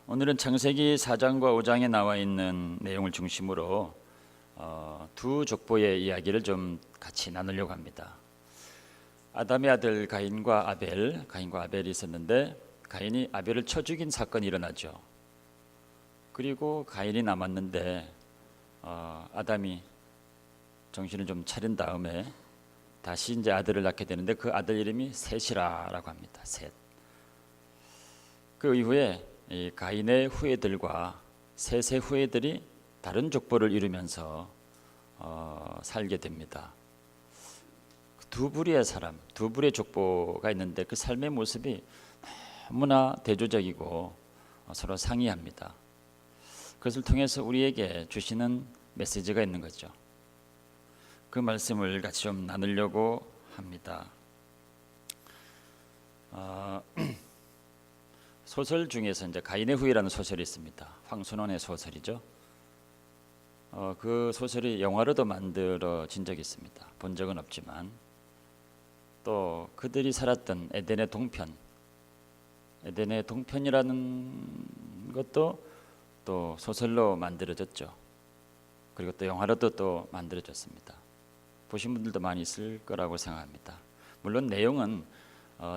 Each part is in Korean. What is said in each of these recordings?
오늘은 창세기 4장과 5장에 나와 있는 내용을 중심으로 두 족보의 이야기를 좀 같이 나누려고 합니다. 아담의 아들 가인과 아벨이 있었는데 가인이 아벨을 쳐 죽인 사건이 일어나죠. 그리고 가인이 남았는데 아담이 정신을 좀 차린 다음에 다시 이제 아들을 낳게 되는데 그 아들 이름이 셋이라고 합니다. 셋. 그 이후에 이 가인의 후예들과 셋의 후예들이 다른 족보를 이루면서 살게 됩니다. 두 부류의 사람, 두 부류의 족보가 있는데 그 삶의 모습이 너무나 대조적이고 서로 상이합니다. 그것을 통해서 우리에게 주시는 메시지가 있는 거죠. 그 말씀을 같이 좀 나누려고 합니다. 소설 중에서 이제 가인의 후예라는 소설이 있습니다. 황순원의 소설이죠. 그 소설이 영화로도 만들어진 적이 있습니다. 본 적은 없지만 또 그들이 살았던 에덴의 동편이라는 것도 또 소설로 만들어졌죠. 그리고 또 영화로도 또 만들어졌습니다. 보신 분들도 많이 있을 거라고 생각합니다. 물론 내용은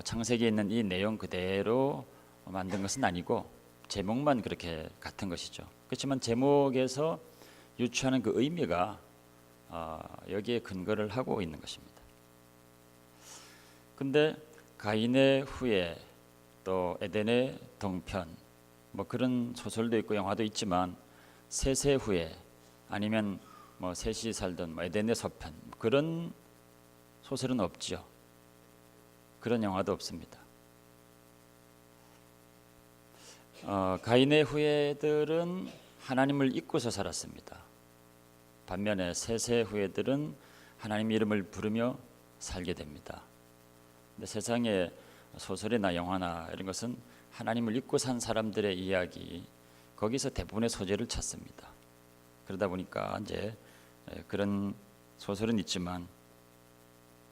창세기에 있는 이 내용 그대로 만든 것은 아니고 제목만 그렇게 같은 것이죠. 그렇지만 제목에서 유추하는 그 의미가 여기에 근거를 하고 있는 것입니다. 근데 가인의 후예 또 에덴의 동편 뭐 그런 소설도 있고 영화도 있지만 셋의 후예 아니면 뭐 셋이 살던 에덴의 서편 그런 소설은 없죠. 그런 영화도 없습니다. 가인의 후예들은 하나님을 잊고서 살았습니다. 반면에 셋의 후예들은 하나님 이름을 부르며 살게 됩니다. 근데 세상의 소설이나 영화나 이런 것은 하나님을 잊고 산 사람들의 이야기 거기서 대부분의 소재를 찾습니다. 그러다 보니까 이제 그런 소설은 있지만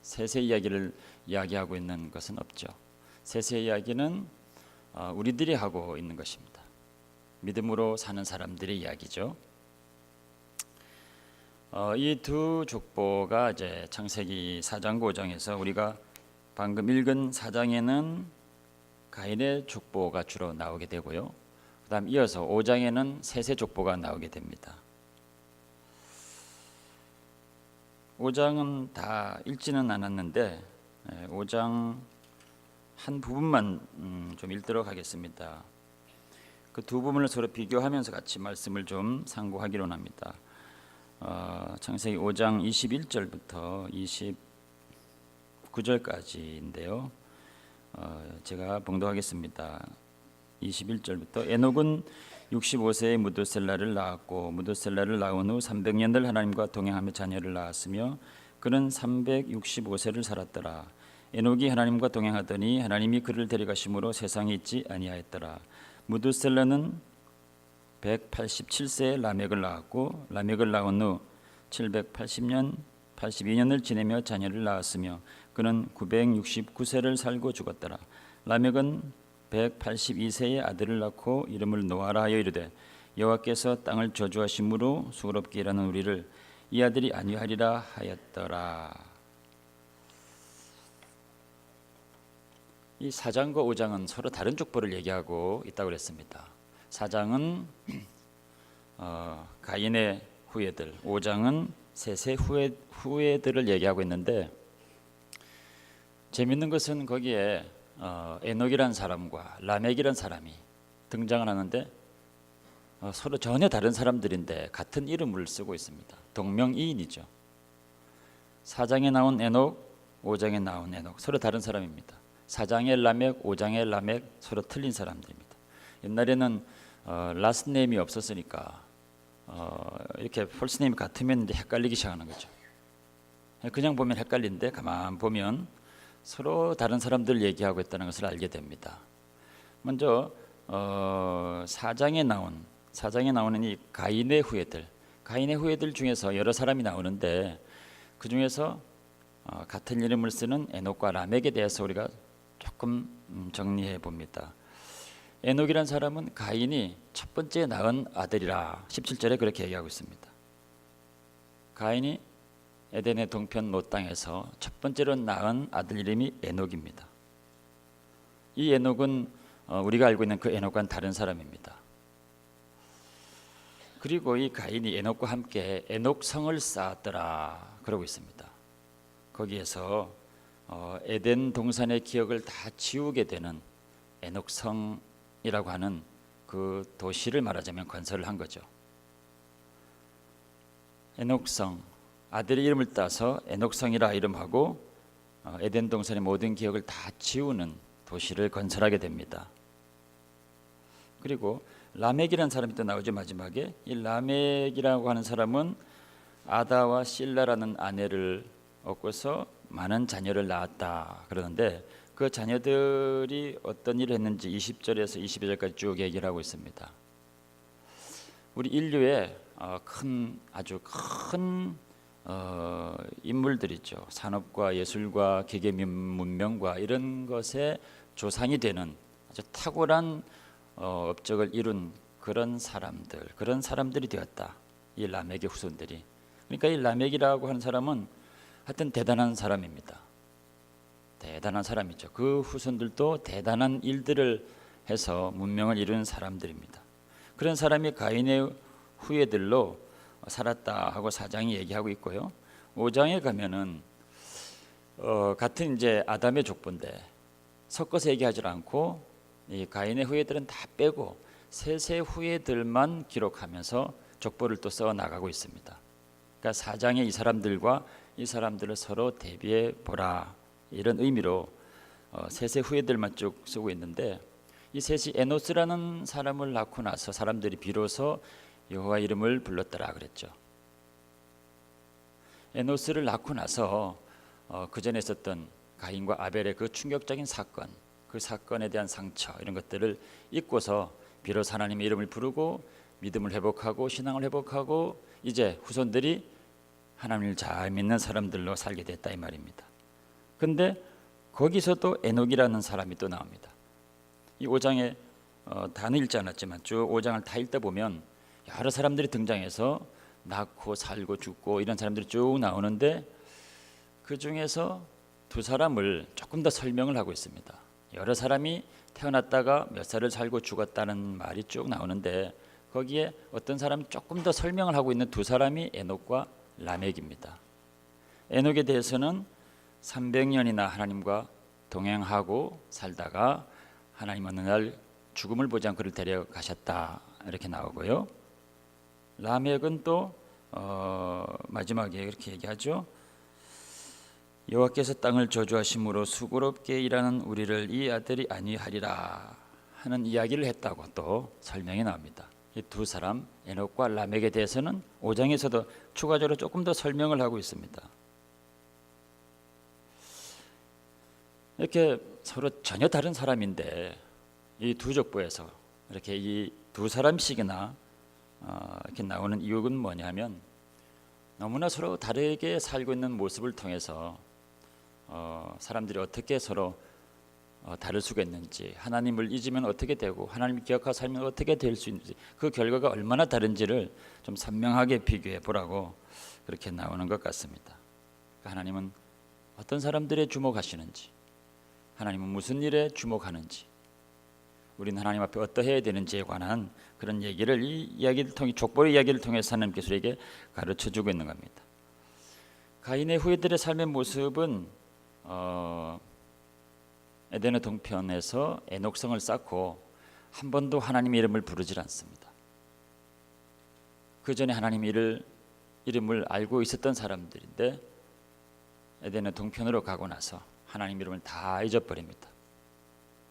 셋의 이야기를 이야기하고 있는 것은 없죠. 셋의 이야기는 우리들이 하고 있는 것입니다. 믿음으로 사는 사람들의 이야기죠. 이 두 족보가 이제 창세기 4장 5장에서 우리가 방금 읽은 4장에는 가인의 족보가 주로 나오게 되고요. 그다음 이어서 5장에는 셋의 족보가 나오게 됩니다. 5장은 다 읽지는 않았는데 5장 한 부분만 좀 읽도록 하겠습니다. 그 두 부분을 서로 비교하면서 같이 말씀을 좀 상고하기로 합니다. 창세기 5장 21절부터 29절까지인데요. 제가 봉독하겠습니다. 21절부터 에녹은 65세에 무드셀라를 낳았고 무드셀라를 낳은 후 300년을 하나님과 동행하며 자녀를 낳았으며 그는 365세를 살았더라. 에녹이 하나님과 동행하더니 하나님이 그를 데려가심으로 세상에 있지 아니하였더라. 무드셀라는 187세에 라멕을 낳았고 라멕을 낳은 후 782년을 지내며 자녀를 낳았으며 그는 969세를 살고 죽었더라. 라멕은 182세에 아들을 낳고 이름을 노아라 하여 이르되 여호와께서 땅을 저주하심으로 수고롭게 일하는 우리를 이 아들이 안위하리라 하였더라. 이 4장과 5장은 서로 다른 족보를 얘기하고 있다고 그랬습니다. 4장은 가인의 후예들, 5장은 셋의 후예들을 얘기하고 있는데 재밌는 것은 거기에 에녹이라는 사람과 라멕이라는 사람이 등장을 하는데 서로 전혀 다른 사람들인데 같은 이름을 쓰고 있습니다. 동명이인이죠. 4장에 나온 에녹, 5장에 나온 에녹 서로 다른 사람입니다. 4장의 라멕, 5장의 라멕 서로 틀린 사람들입니다. 옛날에는 라스트네임이 없었으니까 이렇게 펄스네임이 같으면 이제 헷갈리기 시작하는 거죠. 그냥 보면 헷갈리는데 가만 보면 서로 다른 사람들 얘기하고 있다는 것을 알게 됩니다. 먼저 4장에 나오는 이 가인의 후예들 중에서 여러 사람이 나오는데 그 중에서 같은 이름을 쓰는 에녹과 라멕에 대해서 우리가 조금 정리해 봅니다. 에녹이란 사람은 가인이 첫 번째 낳은 아들이라 17절에 그렇게 얘기하고 있습니다. 가인이 에덴의 동편 노 땅에서 첫 번째로 낳은 아들 이름이 에녹입니다. 이 에녹은 우리가 알고 있는 그 에녹과는 다른 사람입니다. 그리고 이 가인이 에녹과 함께 에녹성을 쌓았더라 그러고 있습니다. 거기에서 에덴 동산의 기억을 다 지우게 되는 에녹성이라고 하는 그 도시를 말하자면 건설을 한 거죠. 에녹성, 아들의 이름을 따서 에녹성이라 이름하고 에덴 동산의 모든 기억을 다 지우는 도시를 건설하게 됩니다. 그리고 라멕이라는 사람이 또 나오죠. 마지막에 이 라멕이라고 하는 사람은 아다와 실라라는 아내를 얻고서 많은 자녀를 낳았다 그러는데 그 자녀들이 어떤 일을 했는지 20절에서 22절까지 쭉 얘기를 하고 있습니다. 우리 인류의 아주 큰 인물들이죠. 산업과 예술과 기계 문명과 이런 것에 조상이 되는 아주 탁월한 업적을 이룬 그런 사람들이 되었다. 이 라멕의 후손들이. 그러니까 이 라멕이라고 하는 사람은 하여튼 대단한 사람입니다. 대단한 사람이죠. 그 후손들도 대단한 일들을 해서 문명을 이룬 사람들입니다. 그런 사람이 가인의 후예들로 살았다 하고 4장이 얘기하고 있고요. 5장에 가면은 같은 이제 아담의 족보인데 섞어서 얘기하지 않고 이 가인의 후예들은 다 빼고 셋의 후예들만 기록하면서 족보를 또 써 나가고 있습니다. 그러니까 4장에 이 사람들과 이 사람들을 서로 대비해 보라 이런 의미로 셋의 후예들만 쭉 쓰고 있는데 이 셋이 에노스라는 사람을 낳고 나서 사람들이 비로소 여호와 이름을 불렀더라 그랬죠. 에노스를 낳고 나서 그 전에 있었던 가인과 아벨의 그 충격적인 사건, 그 사건에 대한 상처 이런 것들을 잊고서 비로소 하나님의 이름을 부르고 믿음을 회복하고 신앙을 회복하고 이제 후손들이 하나님을 잘 믿는 사람들로 살게 됐다 이 말입니다. 근데 거기서도 에녹이라는 사람이 또 나옵니다. 이 5장에 다는 읽지 않았지만 쭉 5장을 다 읽다 보면 여러 사람들이 등장해서 낳고 살고 죽고 이런 사람들이 쭉 나오는데 그 중에서 두 사람을 조금 더 설명을 하고 있습니다. 여러 사람이 태어났다가 몇 살을 살고 죽었다는 말이 쭉 나오는데 거기에 어떤 사람이 조금 더 설명을 하고 있는 두 사람이 에녹과 라멕입니다. 에녹에 대해서는 300년이나 하나님과 동행하고 살다가 하나님 어느 날 죽음을 보지 않고 그를 데려가셨다 이렇게 나오고요. 라멕은 또 마지막에 이렇게 얘기하죠. 여호와께서 땅을 저주하심으로 수고롭게 일하는 우리를 이 아들이 아니하리라 하는 이야기를 했다고 또 설명이 나옵니다. 이 두 사람 에녹과 라멕에 대해서는 5장에서도 추가적으로 조금 더 설명을 하고 있습니다. 이렇게 서로 전혀 다른 사람인데 이 두 족보에서 이렇게 이 두 사람씩이나 이렇게 나오는 이유는 뭐냐면 너무나 서로 다르게 살고 있는 모습을 통해서 사람들이 어떻게 서로 다를 수가 있는지, 하나님을 잊으면 어떻게 되고 하나님을 기억하고 살면 어떻게 될 수 있는지, 그 결과가 얼마나 다른지를 좀 선명하게 비교해 보라고 그렇게 나오는 것 같습니다. 하나님은 어떤 사람들에 주목하시는지, 하나님은 무슨 일에 주목하는지, 우리는 하나님 앞에 어떠해야 되는지에 관한 그런 얘기를 이 이야기를 통해, 족보의 이야기를 통해서 하나님께서 우리에게 가르쳐주고 있는 겁니다. 가인의 후예들의 삶의 모습은 에덴의 동편에서 에녹성을 쌓고 한 번도 하나님의 이름을 부르질 않습니다. 그 전에 하나님의 이름을 알고 있었던 사람들인데 에덴의 동편으로 가고 나서 하나님 이름을 다 잊어버립니다.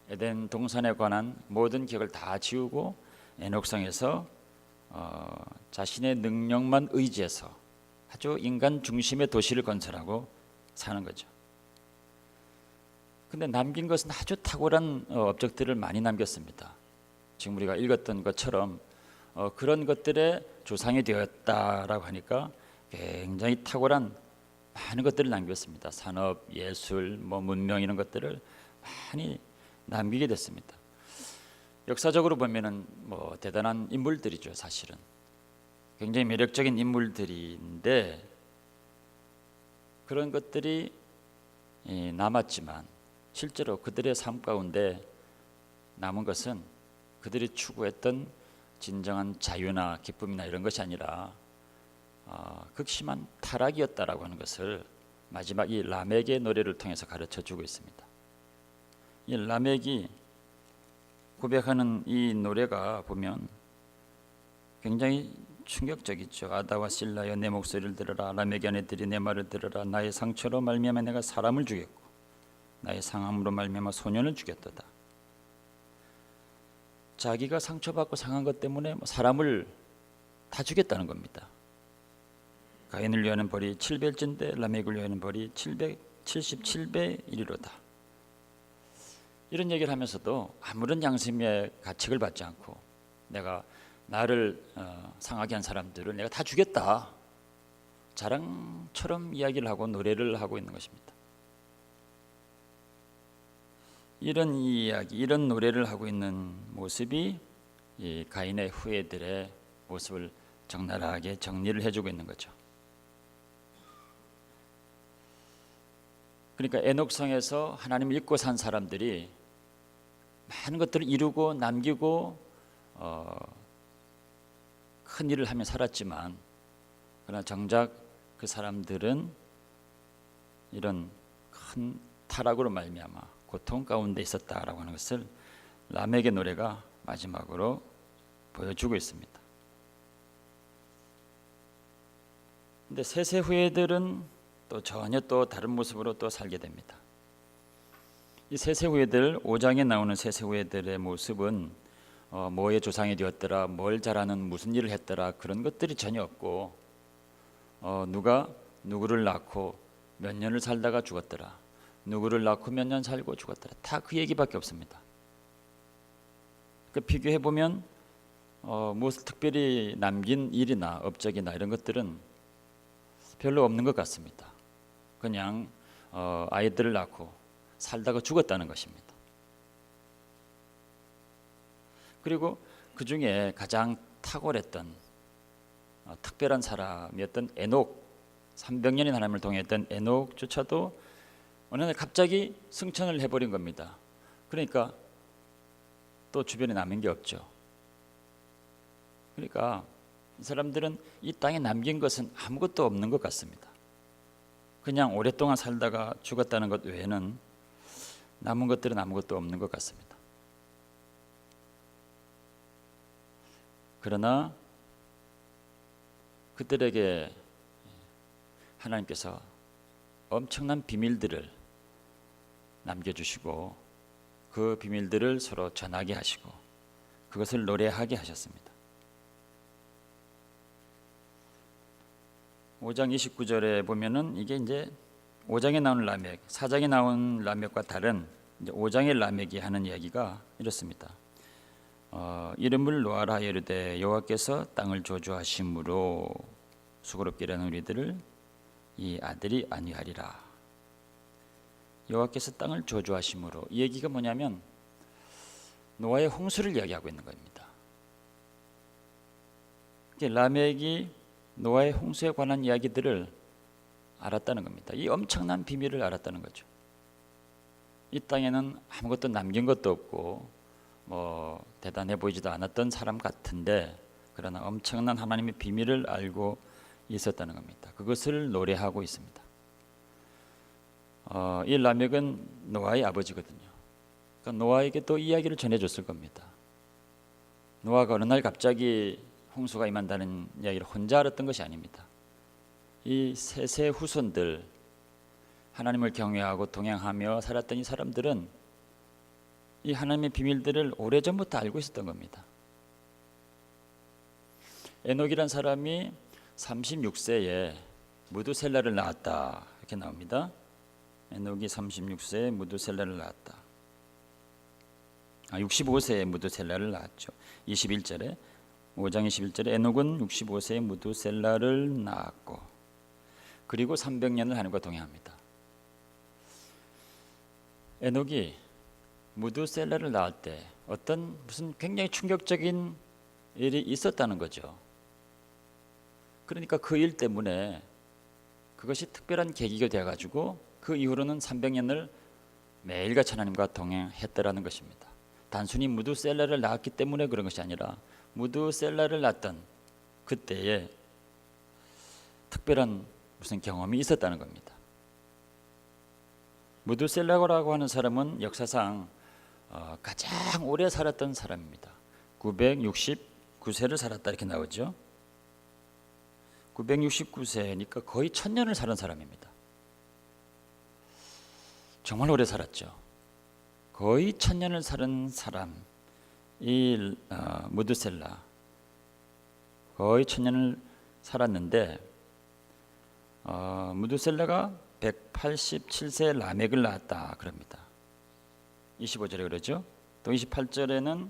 에덴 동산에 관한 모든 기억을 다 지우고 에녹성에서 자신의 능력만 의지해서 아주 인간 중심의 도시를 건설하고 사는 거죠. 근데 남긴 것은 아주 탁월한 업적들을 많이 남겼습니다. 지금 우리가 읽었던 것처럼 그런 것들의 조상이 되었다라고 하니까 굉장히 탁월한 많은 것들을 남겼습니다. 산업, 예술, 문명 이런 것들을 많이 남기게 됐습니다. 역사적으로 보면은 대단한 인물들이죠. 사실은 굉장히 매력적인 인물들인데 그런 것들이 남았지만 실제로 그들의 삶 가운데 남은 것은 그들이 추구했던 진정한 자유나 기쁨이나 이런 것이 아니라 극심한 타락이었다라고 하는 것을 마지막 이 라멕의 노래를 통해서 가르쳐주고 있습니다. 이 라멕이 고백하는 이 노래가 보면 굉장히 충격적이죠. 아다와 실라여 내 목소리를 들으라. 라멕의 아내들이 내 말을 들으라. 나의 상처로 말미암아 내가 사람을 죽였고 나의 상함으로 말미암아 소년을 죽였도다. 자기가 상처받고 상한 것 때문에 사람을 다 죽였다는 겁니다. 가인을 위하는 벌이 700인데 라멕을 위하는 벌이 777배 이르로다. 이런 얘기를 하면서도 아무런 양심의 가책을 받지 않고 내가 나를 상하게 한 사람들을 내가 다 죽였다, 자랑처럼 이야기를 하고 노래를 하고 있는 것입니다. 이런 이야기, 이런 노래를 하고 있는 모습이 이 가인의 후예들의 모습을 적나라하게 정리를 해주고 있는 거죠. 그러니까 에녹성에서 하나님을 잊고 산 사람들이 많은 것들을 이루고 남기고 큰 일을 하며 살았지만 그러나 정작 그 사람들은 이런 큰 타락으로 말미암아 고통 가운데 있었다라고 하는 것을 라멕의 노래가 마지막으로 보여주고 있습니다. 근데 세세 후예들은 또 전혀 또 다른 모습으로 또 살게 됩니다. 이 세세 후예들, 5장에 나오는 세세 후예들의 모습은 뭐의 조상이 되었더라, 뭘 잘하는, 무슨 일을 했더라, 그런 것들이 전혀 없고 누가 누구를 낳고 몇 년을 살다가 죽었더라, 누구를 낳고 몇 년 살고 죽었더라, 다 그 얘기밖에 없습니다. 그 비교해 보면 무엇을 특별히 남긴 일이나 업적이나 이런 것들은 별로 없는 것 같습니다. 그냥 아이들을 낳고 살다가 죽었다는 것입니다. 그리고 그 중에 가장 탁월했던 특별한 사람이었던 에녹, 300년인 하나님을 동행했던 에녹조차도 어느 날 갑자기 승천을 해버린 겁니다. 그러니까 또 주변에 남은 게 없죠. 그러니까 이 사람들은 이 땅에 남긴 것은 아무것도 없는 것 같습니다. 그냥 오랫동안 살다가 죽었다는 것 외에는 남은 것들은 아무것도 없는 것 같습니다. 그러나 그들에게 하나님께서 엄청난 비밀들을 남겨주시고 그 비밀들을 서로 전하게 하시고 그것을 노래하게 하셨습니다. 5장 29절에 보면은 이게 이제 5장에 나오는 라멕, 4장에 나온 라멕과 다른 이제 5장의 라멕이 하는 이야기가 이렇습니다. 이름을 놓아라 이르되 여호와께서 땅을 저주하심으로 수고롭게 일하는 우리들을 이 아들이 안위하리라. 여호와께서 땅을 저주하심으로, 이 얘기가 뭐냐면 노아의 홍수를 이야기하고 있는 겁니다. 라멕이 노아의 홍수에 관한 이야기들을 알았다는 겁니다. 이 엄청난 비밀을 알았다는 거죠. 이 땅에는 아무것도 남긴 것도 없고 대단해 보이지도 않았던 사람 같은데 그러나 엄청난 하나님의 비밀을 알고 있었다는 겁니다. 그것을 노래하고 있습니다. 이 라멕은 노아의 아버지거든요. 그러니까 노아에게 또 이야기를 전해줬을 겁니다. 노아가 어느 날 갑자기 홍수가 임한다는 이야기를 혼자 알았던 것이 아닙니다. 이 세세 후손들, 하나님을 경외하고 동행하며 살았던 이 사람들은 이 하나님의 비밀들을 오래전부터 알고 있었던 겁니다. 에녹이란 사람이 36세에 무두셀라를 낳았다 이렇게 나옵니다. 에녹이 36세에 무두셀라를 낳았다. 65세에 무두셀라를 낳았죠. 21절에 5장 21절에 에녹은 65세에 무두셀라를 낳았고 그리고 300년을 하나님과 동행합니다. 에녹이 무드셀라를 낳을 때 어떤 무슨 굉장히 충격적인 일이 있었다는 거죠. 그러니까 그 일 때문에 그것이 특별한 계기가 되어가지고 그 이후로는 300년을 매일같이 하나님과 동행했다라는 것입니다. 단순히 무드셀라를 낳았기 때문에 그런 것이 아니라 무드셀라를 낳았던 그때에 특별한 무슨 경험이 있었다는 겁니다. 무드셀라라고 하는 사람은 역사상 가장 오래 살았던 사람입니다. 969세를 살았다 이렇게 나오죠. 969세니까 거의 1000년을 사는 사람입니다. 정말 오래 살았죠. 거의 1000년을 사는 사람, 이 무드셀라 거의 1000년을 살았는데 무드셀라가 187세 라멕을 낳았다 그럽니다. 25절에 그러죠. 또 28절에는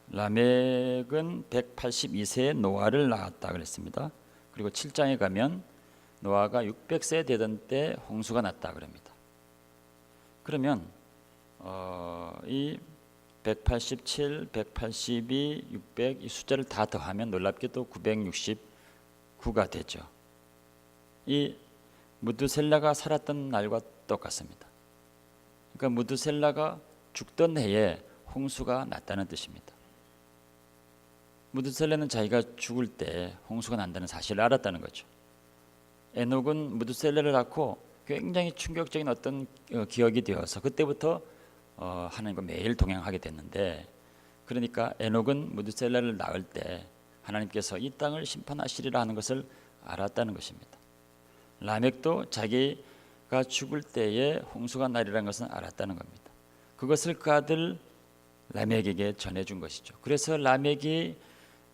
라멕은 182세에 노아를 낳았다 그랬습니다. 그리고 7장에 가면 노아가 600세 되던 때 홍수가 났다 그럽니다. 그러면 이 187, 182, 600 이 숫자를 다 더하면 놀랍게도 969가 되죠. 이 무드셀라가 살았던 날과 똑같습니다. 그러니까 무드셀라가 죽던 해에 홍수가 났다는 뜻입니다. 무드셀라는 자기가 죽을 때 홍수가 난다는 사실을 알았다는 거죠. 에녹은 무드셀라를 낳고 굉장히 충격적인 어떤 기억이 되어서 그때부터 하나님과 매일 동행하게 됐는데, 그러니까 에녹은 무드셀라를 낳을 때 하나님께서 이 땅을 심판하시리라 하는 것을 알았다는 것입니다. 라멕도 자기가 죽을 때에 홍수가 나리라는 것은 알았다는 겁니다. 그것을 그 아들 라멕에게 전해준 것이죠. 그래서 라멕이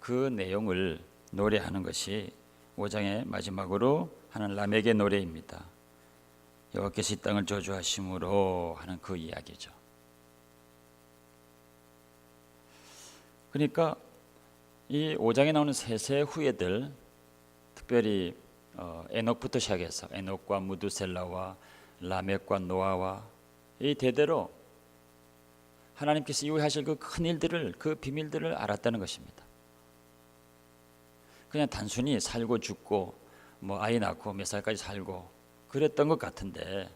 그 내용을 노래하는 것이 5장의 마지막으로 하는 라멕의 노래입니다. 여호와께서 이 땅을 저주하심으로 하는 그 이야기죠. 그러니까 이 5장에 나오는 세 후예들, 특별히 에녹부터 시작해서 에녹과 무드셀라와 라멕과 노아와 이 대대로 하나님께서 이후에 하실 그 큰 일들을, 그 비밀들을 알았다는 것입니다. 그냥 단순히 살고 죽고 뭐 아이 낳고 몇 살까지 살고 그랬던 것 같은데,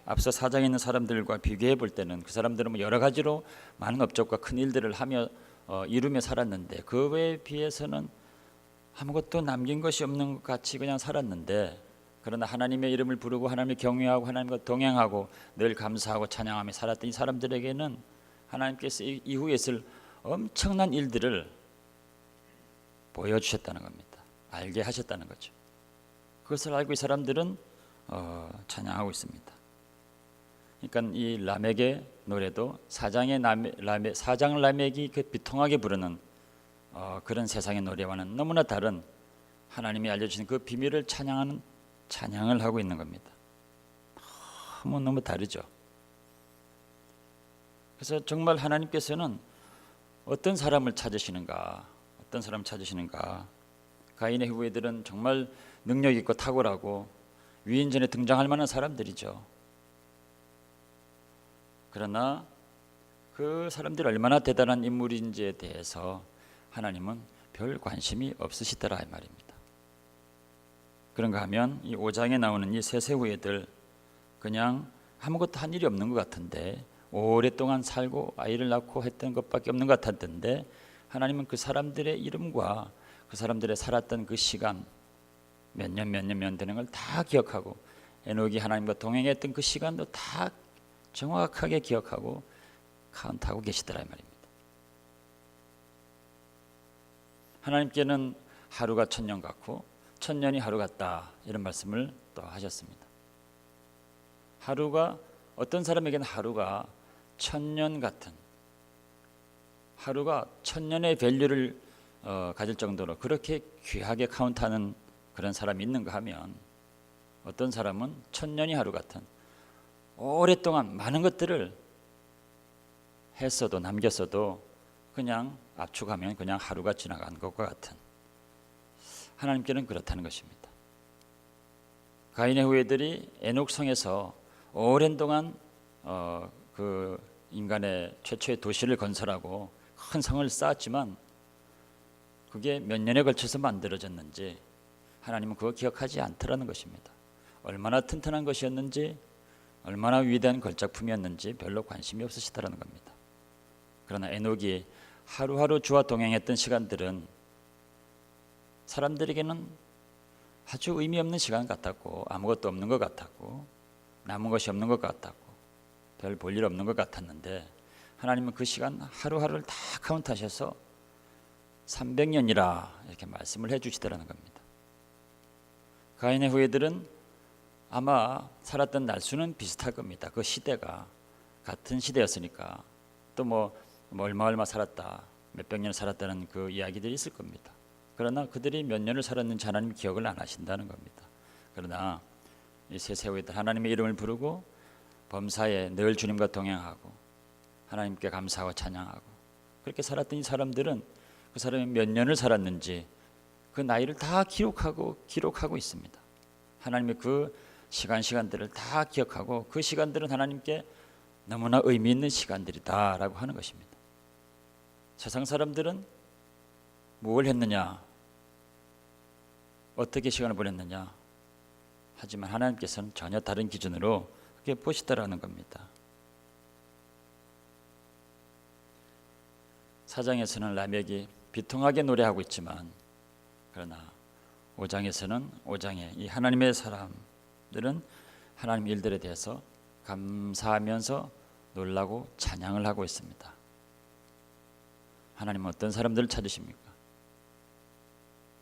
앞서 4장에 있는 사람들과 비교해 볼 때는 그 사람들은 뭐 여러 가지로 많은 업적과 큰 일들을 하며 이루며 살았는데 그 외에 비해서는 아무것도 남긴 것이 없는 것 같이 그냥 살았는데, 그러나 하나님의 이름을 부르고 하나님을 경외하고 하나님과 동행하고 늘 감사하고 찬양하며 살았던 이 사람들에게는 하나님께서 이후에 있을 엄청난 일들을 보여주셨다는 겁니다. 알게 하셨다는 거죠. 그것을 알고 이 사람들은 찬양하고 있습니다. 그러니까 이 라멕의 노래도 사장 라멕이 그 비통하게 부르는 그런 세상의 노래와는 너무나 다른 하나님이 알려주신 그 비밀을 찬양하는 찬양을 하고 있는 겁니다. 너무 다르죠. 그래서 정말 하나님께서는 어떤 사람을 찾으시는가, 어떤 사람을 찾으시는가. 가인의 후예들은 정말 능력 있고 탁월하고 위인전에 등장할 만한 사람들이죠. 그러나 그 사람들이 얼마나 대단한 인물인지에 대해서 하나님은 별 관심이 없으시더라 이 말입니다. 그런가 하면 이 5장에 나오는 이 세 후예들, 그냥 아무것도 한 일이 없는 것 같은데, 오랫동안 살고 아이를 낳고 했던 것밖에 없는 것 같았던데, 하나님은 그 사람들의 이름과 그 사람들의 살았던 그 시간, 몇 년 되는 걸 다 기억하고, 에녹이 하나님과 동행했던 그 시간도 다 정확하게 기억하고 카운트하고 계시더라 이 말입니다. 하나님께는 하루가 1000년 같고 1000년이 하루 같다, 이런 말씀을 또 하셨습니다. 하루가, 어떤 사람에게는 하루가 1000년 같은, 하루가 1000년의 밸류를 가질 정도로 그렇게 귀하게 카운트하는 그런 사람이 있는가 하면, 어떤 사람은 1000년이 하루 같은, 오랫동안 많은 것들을 했어도 남겼어도 그냥 압축하면 그냥 하루가 지나간 것과 같은, 하나님께는 그렇다는 것입니다. 가인의 후예들이 에녹성에서 오랜 동안 그 인간의 최초의 도시를 건설하고 큰 성을 쌓았지만 그게 몇 년에 걸쳐서 만들어졌는지 하나님은 그거 기억하지 않더라는 것입니다. 얼마나 튼튼한 것이었는지 얼마나 위대한 걸작품이었는지 별로 관심이 없으시다라는 겁니다. 그러나 에녹이 하루하루 주와 동행했던 시간들은 사람들에게는 아주 의미 없는 시간 같았고 아무것도 없는 것 같았고 남은 것이 없는 것 같았고 별 볼 일 없는 것 같았는데 하나님은 그 시간 하루하루를 다 카운트하셔서 300년이라 이렇게 말씀을 해주시더라는 겁니다. 가인의 후예들은 아마 살았던 날수는 비슷할 겁니다. 그 시대가 같은 시대였으니까 또 뭐 얼마 살았다 몇백 년 살았다는 그 이야기들이 있을 겁니다. 그러나 그들이 몇 년을 살았는지 하나님 기억을 안 하신다는 겁니다. 그러나 이 세세후에들 하나님의 이름을 부르고 범사에 늘 주님과 동행하고 하나님께 감사하고 찬양하고 그렇게 살았던 이 사람들은 그 사람이 몇 년을 살았는지 그 나이를 다 기록하고 있습니다. 하나님의 그 시간들을 다 기억하고 그 시간들은 하나님께 너무나 의미 있는 시간들이다라고 하는 것입니다. 세상 사람들은 뭘 했느냐, 어떻게 시간을 보냈느냐, 하지만 하나님께서는 전혀 다른 기준으로 그렇게 보시더라는 겁니다. 4장에서는 라멕이 비통하게 노래하고 있지만 그러나 5장에서는 5장에 이 하나님의 사람들은 하나님 일들에 대해서 감사하면서 놀라고 찬양을 하고 있습니다. 하나님은 어떤 사람들을 찾으십니까?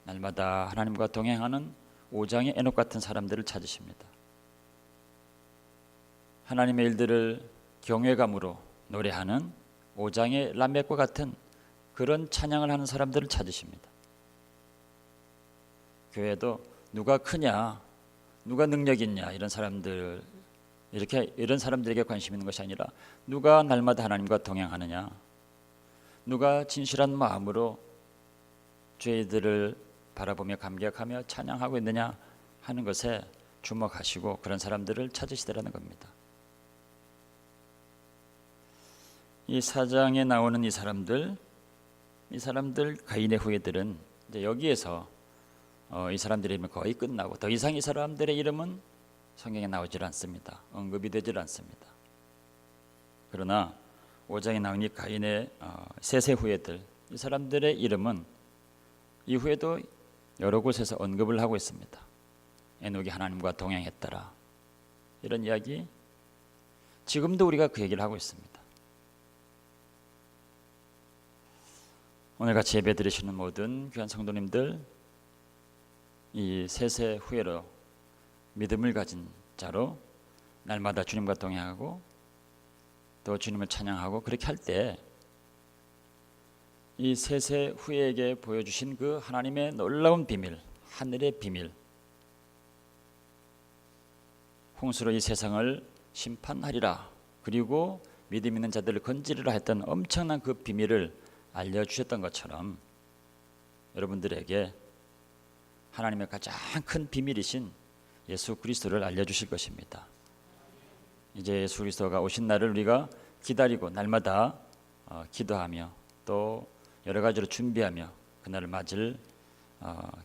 날마다 하나님과 동행하는 5장의 에녹 같은 사람들을 찾으십니다. 하나님의 일들을 경외감으로 노래하는 5장의 라멕과 같은 그런 찬양을 하는 사람들을 찾으십니다. 교회도 누가 크냐, 누가 능력 있냐 이런 사람들에게 관심 있는 것이 아니라 누가 날마다 하나님과 동행하느냐, 누가 진실한 마음으로 죄들을 바라보며 감격하며 찬양하고 있느냐 하는 것에 주목하시고 그런 사람들을 찾으시더라는 겁니다. 이 4장에 나오는 이 사람들 가인의 후예들은 이제 여기에서 이 사람들의 이름이 거의 끝나고 더 이상 이 사람들의 이름은 성경에 나오질 않습니다. 언급이 되질 않습니다. 그러나 5장에 나온 이 가인의 셋의 후예들, 이 사람들의 이름은 이후에도 여러 곳에서 언급을 하고 있습니다. 에녹이 하나님과 동행했더라 이런 이야기, 지금도 우리가 그 얘기를 하고 있습니다. 오늘 같이 예배 드리시는 모든 귀한 성도님들, 이 셋의 후예로 믿음을 가진 자로 날마다 주님과 동행하고 또 주님을 찬양하고 그렇게 할 때 이 셋의 후예에게 보여주신 그 하나님의 놀라운 비밀, 하늘의 비밀, 홍수로 이 세상을 심판하리라 그리고 믿음 있는 자들을 건지리라 했던 엄청난 그 비밀을 알려주셨던 것처럼 여러분들에게 하나님의 가장 큰 비밀이신 예수 그리스도를 알려주실 것입니다. 이제 예수 그리스도가 오신 날을 우리가 기다리고 날마다 기도하며 또 여러 가지로 준비하며 그날을 맞을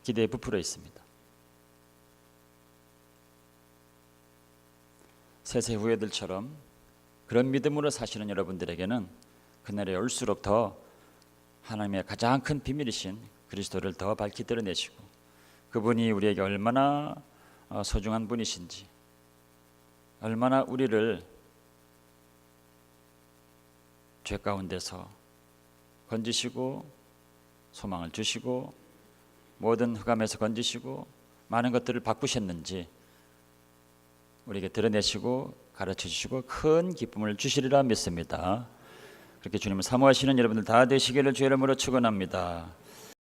기대에 부풀어 있습니다. 셋의 후예들처럼 그런 믿음으로 사시는 여러분들에게는 그날에 올수록 더 하나님의 가장 큰 비밀이신 그리스도를 더 밝히 드러내시고 그분이 우리에게 얼마나 소중한 분이신지, 얼마나 우리를 죄 가운데서 건지시고 소망을 주시고 모든 흑암에서 건지시고 많은 것들을 바꾸셨는지 우리에게 드러내시고 가르쳐 주시고 큰 기쁨을 주시리라 믿습니다. 그렇게 주님을 사모하시는 여러분들 다 되시기를 주의 이름으로 축원합니다.